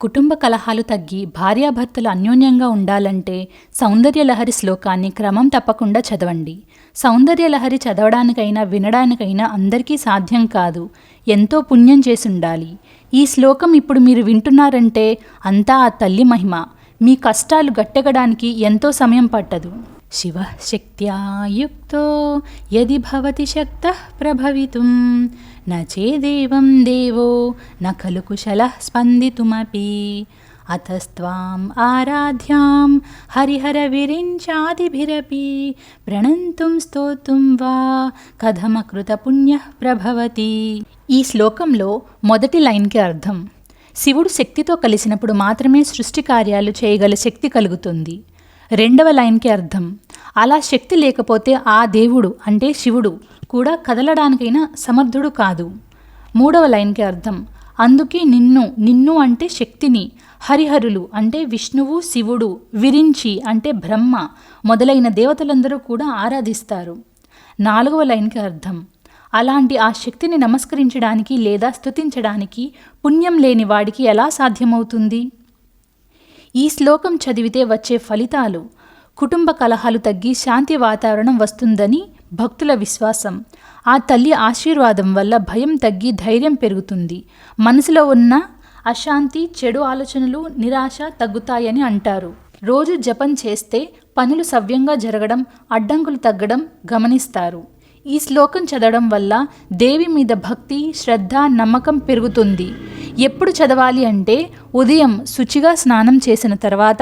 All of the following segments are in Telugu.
కుటుంబ కలహాలు తగ్గి భార్యాభర్తలు అన్యోన్యంగా ఉండాలంటే సౌందర్యలహరి శ్లోకాన్ని క్రమం తప్పకుండా చదవండి. సౌందర్యలహరి చదవడానికైనా వినడానికైనా అందరికీ సాధ్యం కాదు. ఎంతో పుణ్యం చేసుండాలి. ఈ శ్లోకం ఇప్పుడు మీరు వింటున్నారంటే అంతా ఆ తల్లి మహిమ. మీ కష్టాలు గట్టెగడానికి ఎంతో సమయం పట్టదు. శివ శక్త్యా యుక్తో యది భవతి శక్తః ప్రభవితుం న చేదేవం దేవో న ఖలు కుశలః స్పందితుమపి అతస్త్వాం ఆరాధ్యాం హరిహర విరించాదిభిరపి ప్రణంతుం స్తోతుం వా కథమకృత పుణ్యః ప్రభవతి. ఈ శ్లోకంలో మొదటి లైన్కి అర్థం: శివుడు శక్తితో కలిసినప్పుడు మాత్రమే సృష్టి కార్యాలు చేయగల శక్తి కలుగుతుంది. రెండవ లైన్కి అర్థం: అలా శక్తి లేకపోతే ఆ దేవుడు అంటే శివుడు కూడా కదలడానికైనా సమర్థుడు కాదు. మూడవ లైన్కి అర్థం: అందుకే నిన్ను అంటే శక్తిని, హరిహరులు అంటే విష్ణువు శివుడు, విరించి అంటే బ్రహ్మ మొదలైన దేవతలందరూ కూడా ఆరాధిస్తారు. నాలుగవ లైన్కి అర్థం: అలాంటి ఆ శక్తిని నమస్కరించడానికి లేదా స్తుతించడానికి పుణ్యం లేని వాడికి ఎలా సాధ్యమవుతుంది? ఈ శ్లోకం చదివితే వచ్చే ఫలితాలు: కుటుంబ కలహాలు తగ్గి శాంతి వాతావరణం వస్తుందని భక్తుల విశ్వాసం. ఆ తల్లి ఆశీర్వాదం వల్ల భయం తగ్గి ధైర్యం పెరుగుతుంది. మనసులో ఉన్న అశాంతి, చెడు ఆలోచనలు, నిరాశ తగ్గుతాయని అంటారు. రోజు జపం చేస్తే పనులు సవ్యంగా జరగడం, అడ్డంకులు తగ్గడం గమనిస్తారు. ఈ శ్లోకం చదవడం వల్ల దేవి మీద భక్తి, శ్రద్ధ, నమ్మకం పెరుగుతుంది. ఎప్పుడు చదవాలి అంటే ఉదయం శుచిగా స్నానం చేసిన తర్వాత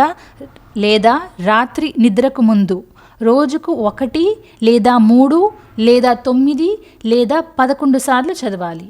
లేదా రాత్రి నిద్రకు ముందు. రోజుకు 1 లేదా 3 లేదా 9 లేదా 11 సార్లు చదవాలి.